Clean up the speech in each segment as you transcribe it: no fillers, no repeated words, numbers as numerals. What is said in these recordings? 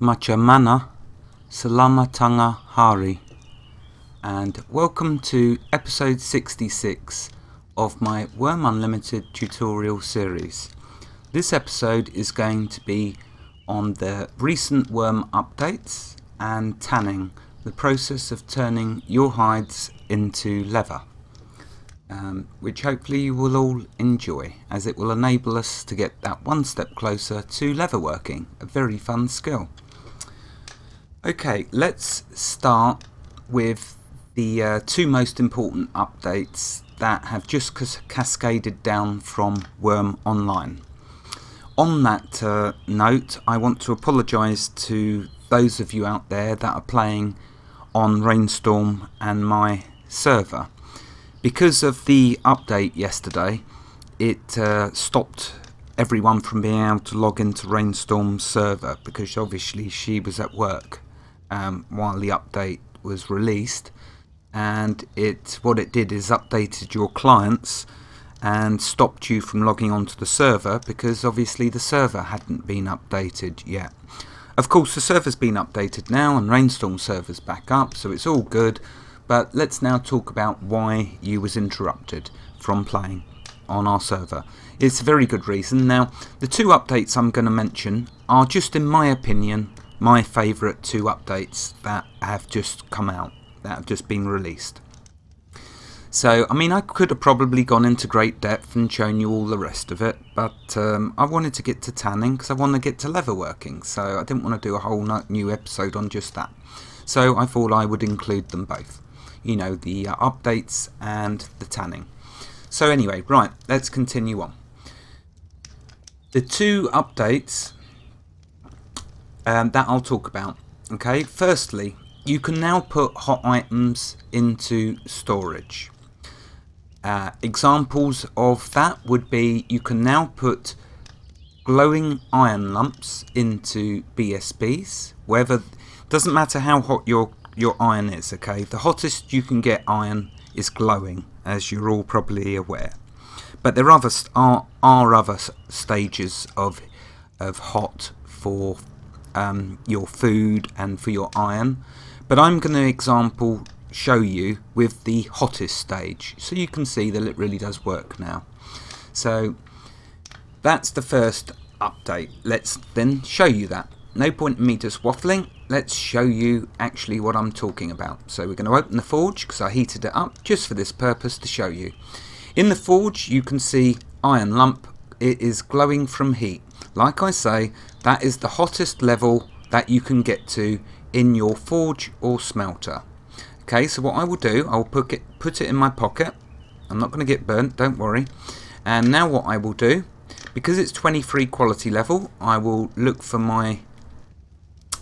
Machamana, Salamatanga Hari, and welcome to episode 66 of my Wurm Unlimited tutorial series. This episode is going to be on the recent worm updates and tanning, the process of turning your hides into leather, which hopefully you will all enjoy, as it will enable us to get that one step closer to leatherworking, a very fun skill. Okay, let's start with the two most important updates that have just cascaded down from Wurm Online. On that note, I want to apologise to those of you out there that are playing on Rainstorm and my server. Because of the update yesterday, it stopped everyone from being able to log into Rainstorm's server, because obviously she was at work while the update was released, and what it did is updated your clients and stopped you from logging onto the server, because obviously the server hadn't been updated yet. Of course, the server's been updated now and Rainstorm server's back up, so it's all good. But let's now talk about why you was interrupted from playing on our server. It's a very good reason. Now, the two updates I'm going to mention are, just in my opinion, my favourite two updates that have just come out, that have just been released. So, I mean, I could have probably gone into great depth and shown you all the rest of it, but I wanted to get to tanning because I want to get to leatherworking, so I didn't want to do a whole new episode on just that. So I thought I would include them both. You know, the updates and the tanning. So anyway, right, let's continue on. The two updates that I'll talk about. Okay, firstly, you can now put hot items into storage. Examples of that would be, you can now put glowing iron lumps into BSBs, whether, doesn't matter how hot your iron is, okay? The hottest you can get iron is glowing, as you're all probably aware. But there are other stages of hot for your food and for your iron. But I'm going to show you with the hottest stage, so you can see that it really does work now. So that's the first update. Let's then show you that. No point in me just waffling. Let's show you actually what I'm talking about. So we're going to open the forge, because I heated it up just for this purpose, to show you. In the forge you can see iron lump. It is glowing from heat. Like I say, that is the hottest level that you can get to in your forge or smelter. Okay, so what I will do, I will put it in my pocket. I'm not going to get burnt, don't worry. And now what I will do, because it's 23 quality level, I will look for my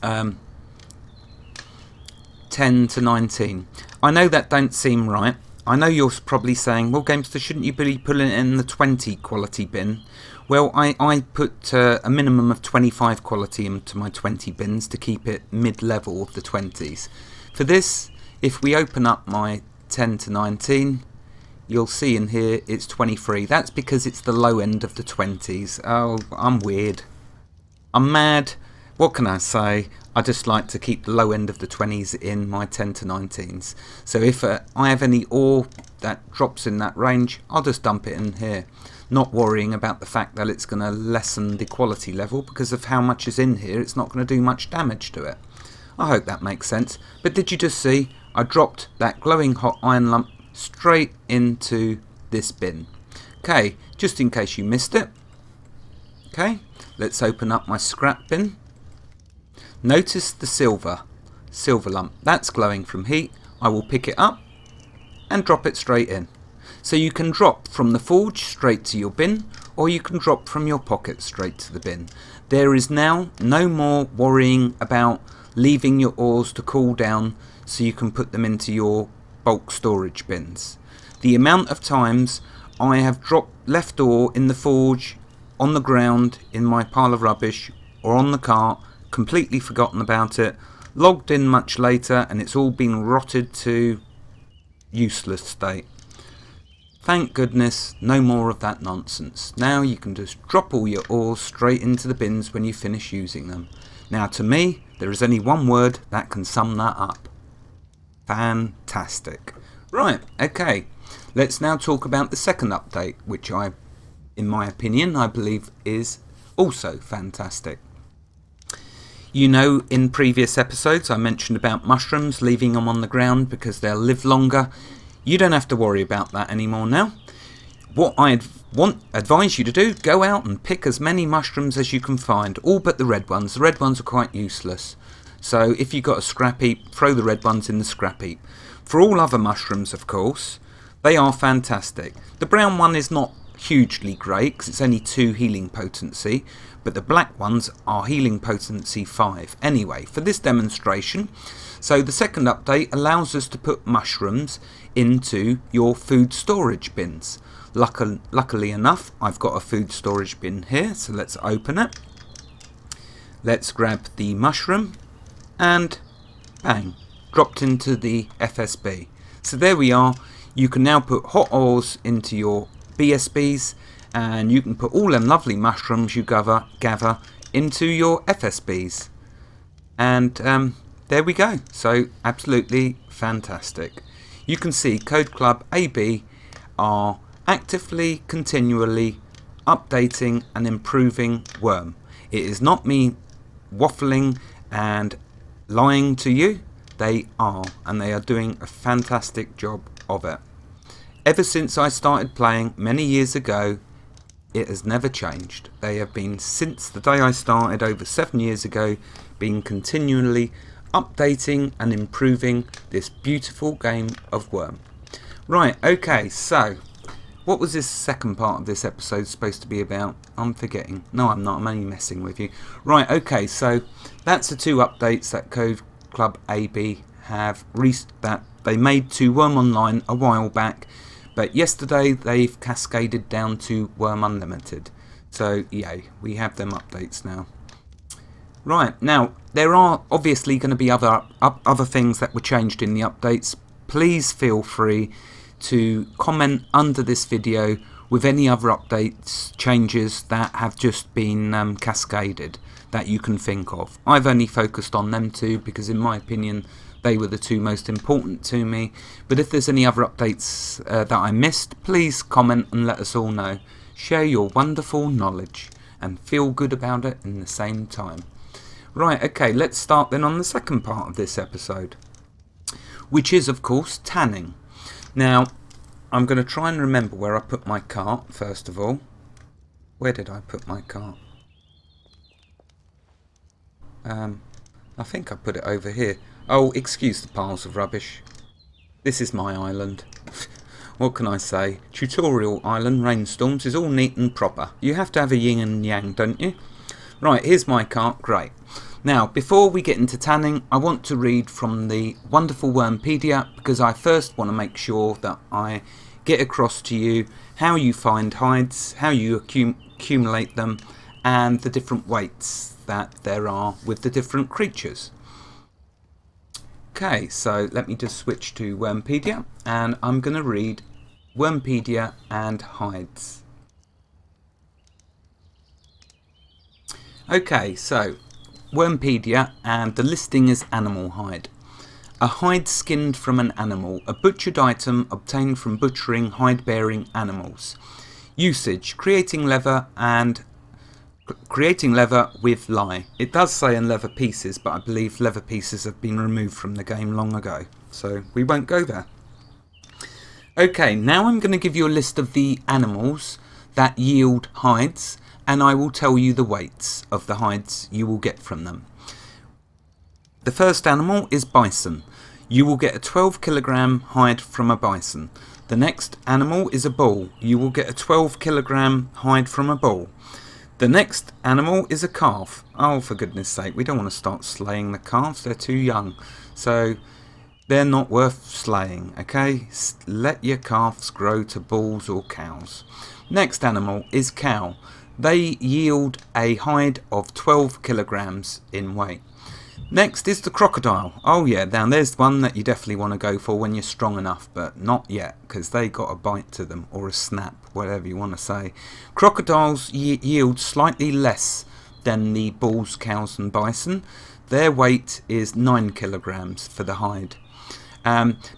10 to 19. I know that don't seem right. I know you're probably saying, well, Gamester, shouldn't you be putting it in the 20 quality bin? Well, I put a minimum of 25 quality into my 20 bins to keep it mid-level of the 20s. For this, if we open up my 10 to 19, you'll see in here it's 23. That's because it's the low end of the 20s. Oh, I'm weird. I'm mad. What can I say? I just like to keep the low end of the 20s in my 10 to 19s. So if I have any ore that drops in that range, I'll just dump it in here. Not worrying about the fact that it's going to lessen the quality level, because of how much is in here, it's not going to do much damage to it. I hope that makes sense. But did you just see? I dropped that glowing hot iron lump straight into this bin. Okay, just in case you missed it. Okay, let's open up my scrap bin. Notice the silver lump. That's glowing from heat. I will pick it up and drop it straight in. So you can drop from the forge straight to your bin, or you can drop from your pocket straight to the bin. There is now no more worrying about leaving your ores to cool down so you can put them into your bulk storage bins. The amount of times I have left ore in the forge, on the ground, in my pile of rubbish, or on the cart, completely forgotten about it, logged in much later, and it's all been rotted to useless state. Thank goodness, no more of that nonsense. Now you can just drop all your ores straight into the bins when you finish using them. Now to me, there is only one word that can sum that up. Fantastic. Right, okay. Let's now talk about the second update, which in my opinion, I believe is also fantastic. You know, in previous episodes I mentioned about mushrooms, leaving them on the ground because they'll live longer. You don't have to worry about that anymore now. What I advise you to do, go out and pick as many mushrooms as you can find, all but the red ones. The red ones are quite useless. So if you've got a scrap heap, throw the red ones in the scrap heap. For all other mushrooms, of course, they are fantastic. The brown one is not hugely great because it's only 2 healing potency, but the black ones are healing potency 5. Anyway, for this demonstration, so the second update allows us to put mushrooms into your food storage bins. Luckily enough, I've got a food storage bin here, so let's open it. Let's grab the mushroom and bang, dropped into the FSB. So there we are. You can now put hot ores into your BSBs, and you can put all them lovely mushrooms you gather into your FSBs. And there we go. So absolutely fantastic. You can see Code Club AB are actively, continually updating and improving Wurm. It is not me waffling and lying to you. They are, and they are doing a fantastic job of it. Ever since I started playing many years ago, it has never changed. They have been, since the day I started over 7 years ago, been continually updating and improving this beautiful game of Wurm. Right, okay, so what was this second part of this episode supposed to be about? I'm forgetting. No, I'm not. I'm only messing with you. Right, okay, so that's the 2 updates that Code Club AB have that they made to Wurm Online a while back, but yesterday they've cascaded down to Wurm Unlimited. So yay, we have them updates now. Right, now there are obviously going to be other things that were changed in the updates. Please feel free to comment under this video with any other updates, changes that have just been cascaded that you can think of. I've only focused on them 2 because in my opinion they were the 2 most important to me, but if there's any other updates that I missed, please comment and let us all know. Share your wonderful knowledge and feel good about it in the same time. Right, okay, let's start then on the second part of this episode, which is of course tanning. Now, I'm going to try and remember where I put my cart first of all. Where did I put my cart? I think I put it over here. Oh, excuse the piles of rubbish. This is my island. What can I say? Tutorial Island Rainstorms is all neat and proper. You have to have a yin and yang, don't you? Right, here's my cart. Great. Now, before we get into tanning, I want to read from the wonderful Wurmpedia because I first want to make sure that I get across to you how you find hides, how you accumulate them, and the different weights that there are with the different creatures. Okay, so let me just switch to Wurmpedia, and I'm going to read Wurmpedia and hides. Okay, so Wurmpedia, and the listing is animal hide. A hide skinned from an animal, a butchered item obtained from butchering hide-bearing animals. Usage: creating leather with lye. It does say in leather pieces, but I believe leather pieces have been removed from the game long ago, so we won't go there. Okay, now I'm going to give you a list of the animals that yield hides, and I will tell you the weights of the hides you will get from them. The first animal is bison. You will get a 12 kilogram hide from a bison. The next animal is a bull. You will get a 12 kilogram hide from a bull. The next animal is a calf. Oh, for goodness sake, we don't want to start slaying the calves. They're too young. So they're not worth slaying, okay? Let your calves grow to bulls or cows. Next animal is cow. They yield a hide of 12 kilograms in weight. Next is the crocodile. Oh yeah, now there's one that you definitely want to go for when you're strong enough, but not yet, because they got a bite to them, or a snap, whatever you want to say. Crocodiles yield slightly less than the bulls, cows and bison. Their weight is 9 kilograms for the hide.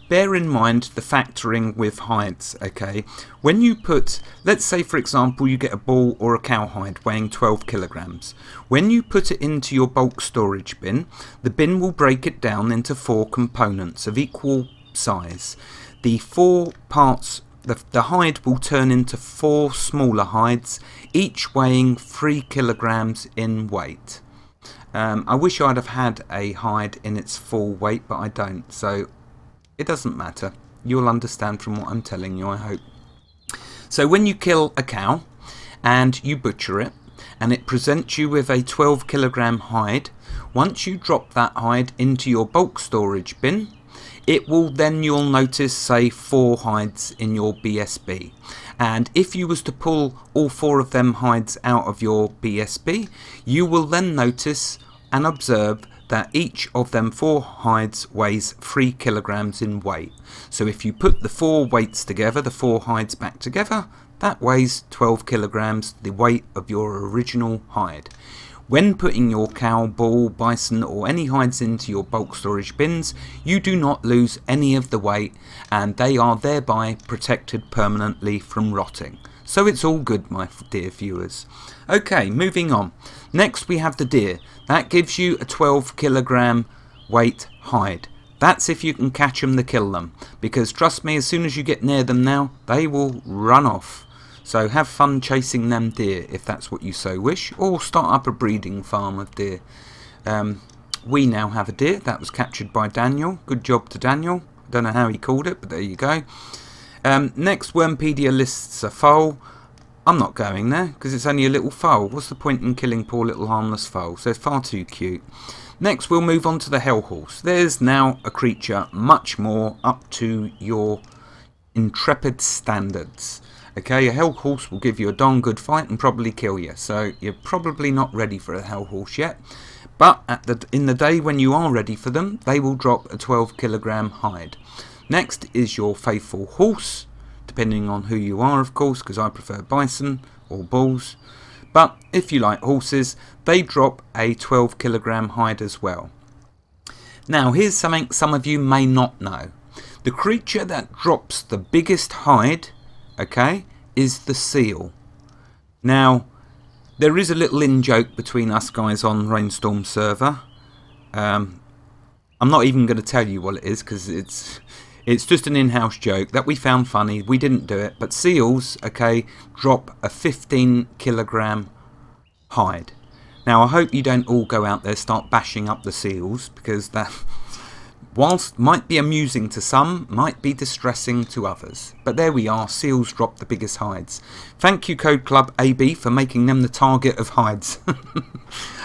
Bear in mind the factoring with hides, okay? When you put, let's say for example you get a bull or a cow hide weighing 12 kilograms. When you put it into your bulk storage bin, the bin will break it down into 4 components of equal size. The 4 parts, the hide will turn into 4 smaller hides, each weighing 3 kilograms in weight. I wish I'd have had a hide in its full weight, but I don't, so it doesn't matter. You'll understand from what I'm telling you, I hope. So when you kill a cow and you butcher it and it presents you with a 12 kilogram hide, once you drop that hide into your bulk storage bin, it will then, you'll notice, say 4 hides in your BSB. And if you was to pull all 4 of them hides out of your BSB, you will then notice and observe that each of them 4 hides weighs 3 kilograms in weight. So if you put the 4 weights together, the 4 hides back together, that weighs 12 kilograms, the weight of your original hide. When putting your cow, bull, bison or any hides into your bulk storage bins, you do not lose any of the weight, and they are thereby protected permanently from rotting. So it's all good, my dear viewers. Okay, moving on. Next we have the deer. That gives you a 12 kilogram weight hide. That's if you can catch them to kill them, because trust me, as soon as you get near them now, they will run off. So have fun chasing them deer if that's what you so wish, or start up a breeding farm of deer. We now have a deer that was captured by Daniel. Good job to Daniel. Don't know how he called it, but there you go. Next, Wurmpedia lists a foal. I'm not going there because it's only a little foal. What's the point in killing poor little harmless foal? So it's far too cute. Next we'll move on to the hell horse. There's now a creature much more up to your intrepid standards. Okay, a hell horse will give you a darn good fight and probably kill you. So you're probably not ready for a hell horse yet. But in the day when you are ready for them, they will drop a 12 kilogram hide. Next is your faithful horse, depending on who you are, of course, because I prefer bison or bulls. But if you like horses, they drop a 12 kilogram hide as well. Now, here's something some of you may not know. The creature that drops the biggest hide, okay, is the seal. Now, there is a little in-joke between us guys on Rainstorm server. I'm not even going to tell you what it is, because it's just an in-house joke that we found funny. We didn't do it, but seals, okay, drop a 15 kilogram hide. Now I hope you don't all go out there start bashing up the seals, because that, whilst might be amusing to some, might be distressing to others. But there we are, seals drop the biggest hides. Thank you Code Club AB for making them the target of hides.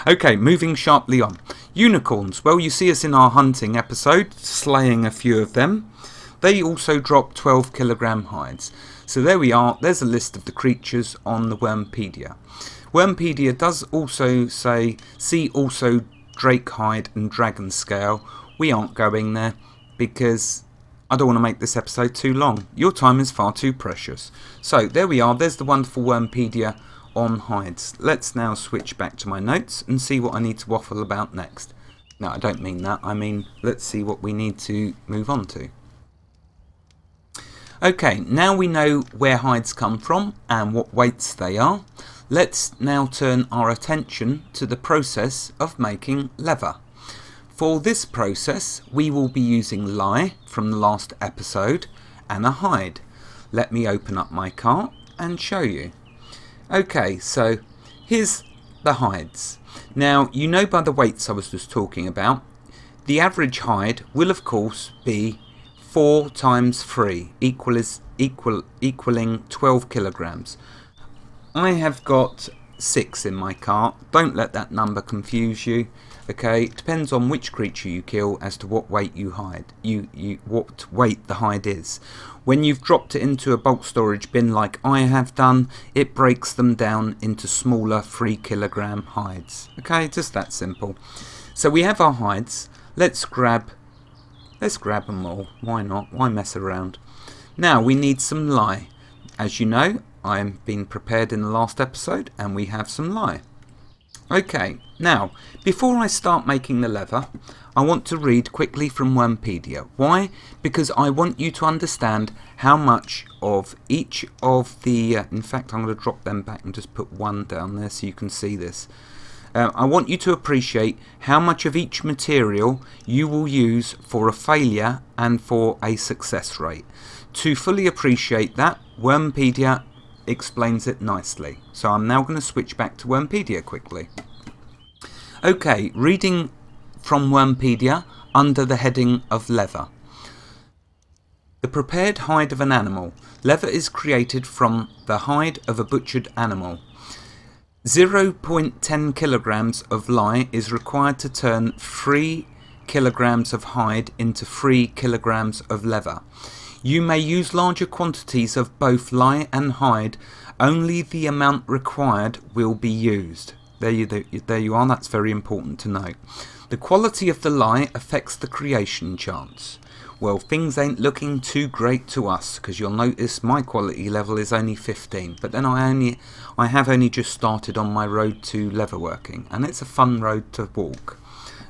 Okay, moving sharply on. Unicorns, well, you see us in our hunting episode, slaying a few of them. They also drop 12 kilogram hides. So there we are, there's a list of the creatures on the Wurmpedia. Wurmpedia does also say, see also Drake hide and dragon scale. We aren't going there because I don't want to make this episode too long. Your time is far too precious. So there we are, there's the wonderful Wurmpedia on hides. Let's now switch back to my notes and see what I need to waffle about next. No, I don't mean that. I mean, let's see what we need to move on to. Okay, now we know where hides come from and what weights they are. Let's now turn our attention to the process of making leather. For this process, we will be using lye from the last episode and a hide. Let me open up my cart and show you. Okay, so here's the hides. Now, you know by the weights I was just talking about, the average hide will of course be 4 times 3 equaling 12 kilograms. I have got 6 in my cart. Don't let that number confuse you. Okay, it depends on which creature you kill as to what weight you hide. What weight the hide is. When you've dropped it into a bulk storage bin like I have done, it breaks them down into smaller 3 kilogram hides. Okay, just that simple. So we have our hides. Let's grab them all. Why not? Why mess around? Now we need some lye. As you know, I've been prepared in the last episode and we have some lye. Okay, now before I start making the leather, I want to read quickly from Wurmpedia. Why? Because I want you to understand how much of each of the... in fact, I'm going to drop them back and just put one down there so you can see this. I want you to appreciate how much of each material you will use for a failure and for a success rate. To fully appreciate that, Wurmpedia explains it nicely. So I'm now going to switch back to Wurmpedia quickly. Okay, reading from Wurmpedia under the heading of leather. The prepared hide of an animal. Leather is created from the hide of a butchered animal. 0.10 kilograms of lye is required to turn 3 kilograms of hide into 3 kilograms of leather. You may use larger quantities of both lye and hide. Only the amount required will be used. There you are. That's very important to note. The quality of the lye affects the creation chance. Well, things ain't looking too great to us, because you'll notice my quality level is only 15. But then I have only just started on my road to leatherworking, and it's a fun road to walk.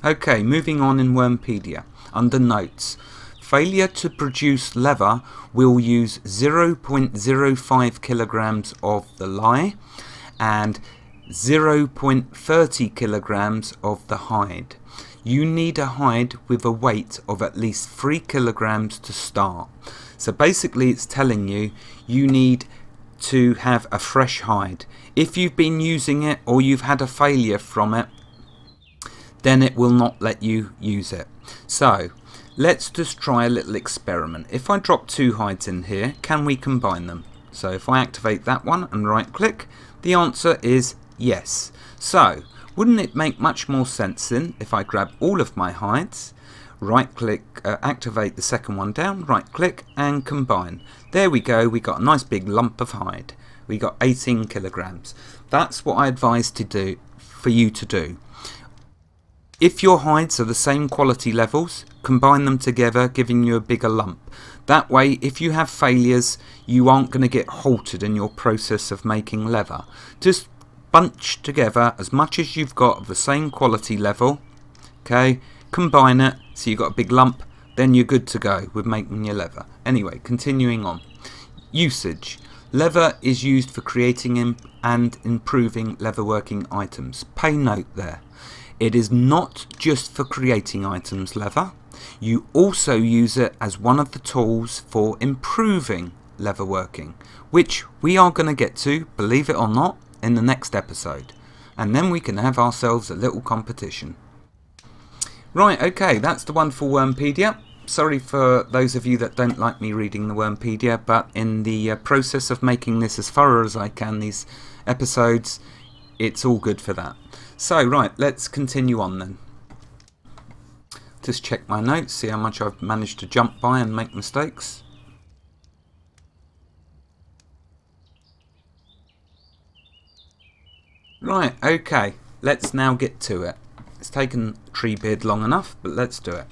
Okay, moving on in Wurmpedia. Under notes. Failure to produce leather will use 0.05 kilograms of the lye and 0.30 kilograms of the hide. You need a hide with a weight of at least 3 kilograms to start. So basically it's telling you you need to have a fresh hide. If you've been using it or you've had a failure from it, then it will not let you use it. So let's just try a little experiment. If I drop 2 hides in here, can we combine them? So if I activate that one and right click, the answer is yes. So wouldn't it make much more sense then if I grab all of my hides, right click, activate the second one down, right click and combine. There we go, we got a nice big lump of hide. We got 18 kilograms. That's what I advise to do for you to do. If your hides are the same quality levels, combine them together, giving you a bigger lump. That way, if you have failures, you aren't going to get halted in your process of making leather. Just bunch together as much as you've got of the same quality level. Okay, combine it so you've got a big lump, then you're good to go with making your leather. Anyway, continuing on. Usage. Leather is used for creating and improving leatherworking items. Pay note there. It is not just for creating items, leather. You also use it as one of the tools for improving leatherworking, which we are going to get to, believe it or not, in the next episode. And then we can have ourselves a little competition. Right, okay, that's the wonderful Wurmpedia. Sorry for those of you that don't like me reading the Wurmpedia, but in the process of making this as thorough as I can, these episodes, it's all good for that. So, right, let's continue on then. Just check my notes, see how much I've managed to jump by and make mistakes. Right, okay, let's now get to it. It's taken Treebeard long enough, but let's do it.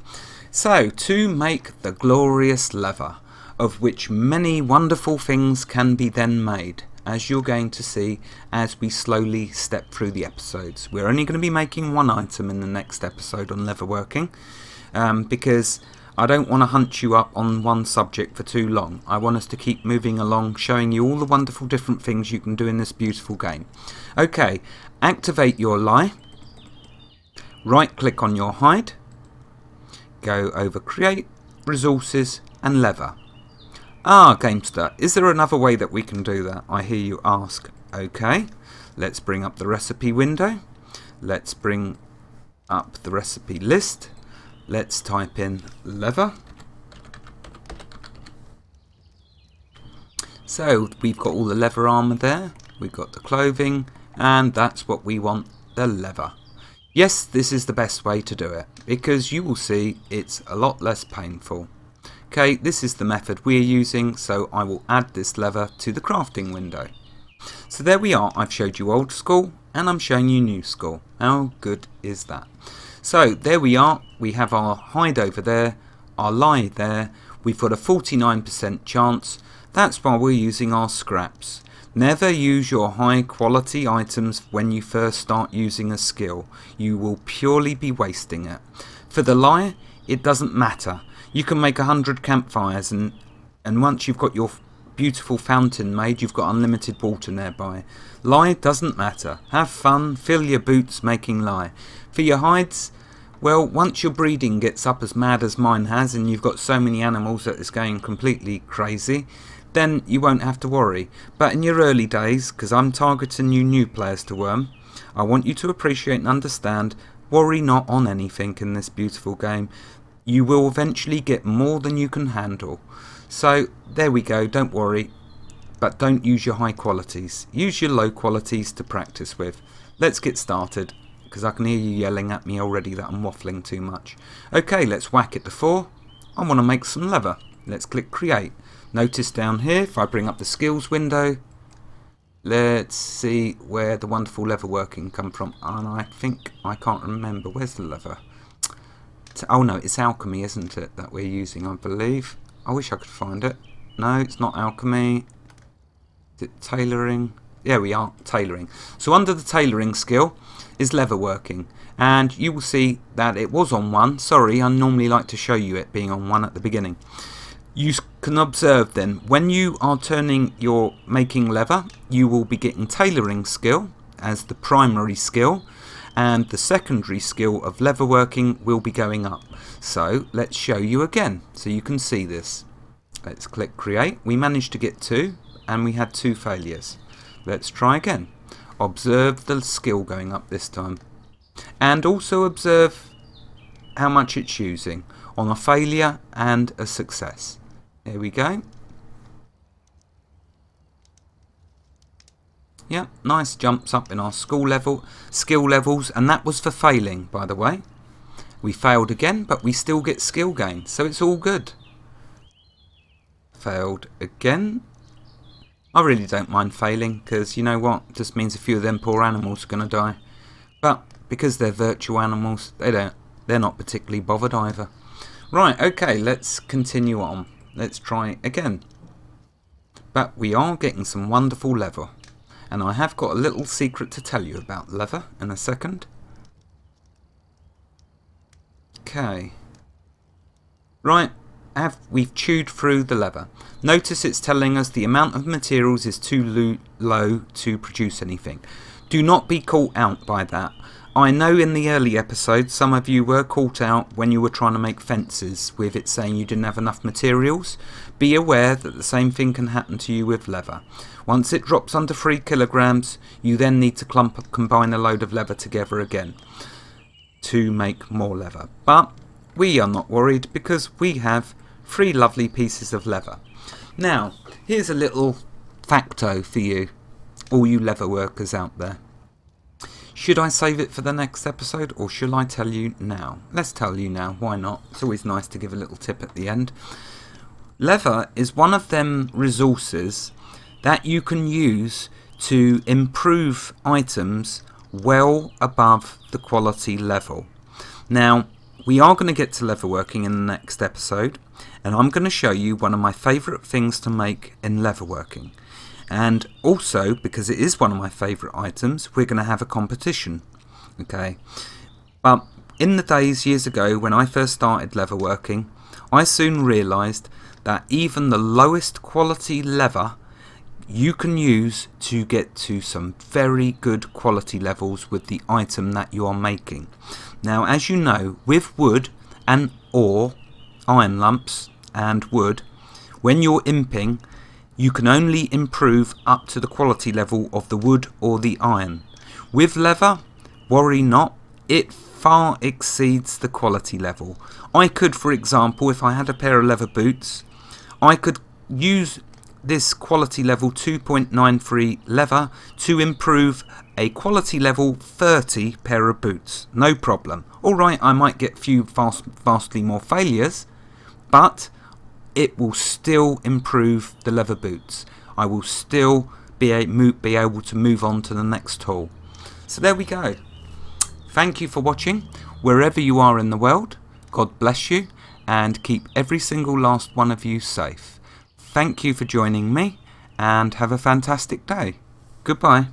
So, to make the glorious leather, of which many wonderful things can be then made, as you're going to see as we slowly step through the episodes. We're only going to be making one item in the next episode on leatherworking, because I don't want to hunt you up on one subject for too long. I want us to keep moving along, showing you all the wonderful different things you can do in this beautiful game. Okay, activate your lye, right click on your hide, go over create, resources and leather. Ah, Gamester, is there another way that we can do that? I hear you ask. Okay, let's bring up the recipe window. Let's bring up the recipe list. Let's type in leather. So we've got all the leather armour there. We've got the clothing and that's what we want, the leather. Yes, this is the best way to do it, because you will see it's a lot less painful. Okay, this is the method we're using, so I will add this leather to the crafting window. So there we are, I've showed you old school and I'm showing you new school. How good is that? So there we are, we have our hide over there, our lie there, we've got a 49% chance. That's why we're using our scraps. Never use your high quality items when you first start using a skill. You will purely be wasting it. For the lie, it doesn't matter. You can make 100 campfires and once you've got your beautiful fountain made, you've got unlimited water nearby. Lie doesn't matter. Have fun, fill your boots making lie. For your hides, well, once your breeding gets up as mad as mine has and you've got so many animals that it's going completely crazy, then you won't have to worry. But in your early days, because I'm targeting you new players to Wurm, I want you to appreciate and understand, worry not on anything in this beautiful game. You will eventually get more than you can handle. So there we go, don't worry, but don't use your high qualities. Use your low qualities to practice with. Let's get started, because I can hear you yelling at me already that I'm waffling too much. Okay, let's whack it to 4. I want to make some leather. Let's click create. Notice down here, if I bring up the skills window, let's see where the wonderful leatherworking come from. And I think, I can't remember, where's the leather? Oh no, it's alchemy, isn't it, that we're using, I believe. I wish I could find it. No, it's not alchemy. Is it tailoring? There we are, tailoring. So under the tailoring skill is leatherworking. And you will see that it was on 1. Sorry, I normally like to show you it being on 1 at the beginning. You can observe then, when you are turning your making leather, you will be getting tailoring skill as the primary skill, and the secondary skill of leatherworking will be going up. So let's show you again so you can see this. Let's click create. We managed to get 2 and we had 2 failures. Let's try again. Observe the skill going up this time, and also observe how much it's using on a failure and a success. There we go. Yeah, nice jumps up in our skill levels, and that was for failing, by the way. We failed again, but we still get skill gain, so it's all good. Failed again. I really don't mind failing, because you know what? It just means a few of them poor animals are going to die. But because they're virtual animals, they're not particularly bothered either. Right, okay, let's continue on. Let's try again. But we are getting some wonderful leather. And I have got a little secret to tell you about leather in a second. Okay. Right, we've chewed through the leather. Notice it's telling us the amount of materials is too low to produce anything. Do not be caught out by that. I know in the early episodes some of you were caught out when you were trying to make fences with it saying you didn't have enough materials. Be aware that the same thing can happen to you with leather. Once it drops under 3 kilograms, you then need to combine a load of leather together again to make more leather. But we are not worried because we have 3 lovely pieces of leather. Now, here's a little facto for you, all you leather workers out there. Should I save it for the next episode, or shall I tell you now? Let's tell you now, why not? It's always nice to give a little tip at the end. Leather is one of them resources that you can use to improve items well above the quality level. Now, we are going to get to leatherworking in the next episode, and I'm going to show you one of my favourite things to make in leatherworking. And also, because it is one of my favourite items, we're going to have a competition. Okay, but in the days years ago when I first started leatherworking, I soon realised that even the lowest quality leather you can use to get to some very good quality levels with the item that you are making. Now, as you know, with wood and ore, iron lumps and wood, when you're imping, you can only improve up to the quality level of the wood or the iron. With leather, worry not, it far exceeds the quality level. I could, for example, if I had a pair of leather boots, I could use this quality level 2.93 leather to improve a quality level 30 pair of boots. No problem. Alright, I might get vastly more failures, but it will still improve the leather boots. I will still be able to move on to the next tool. So there we go. Thank you for watching. Wherever you are in the world, God bless you and keep every single last one of you safe. Thank you for joining me and have a fantastic day. Goodbye.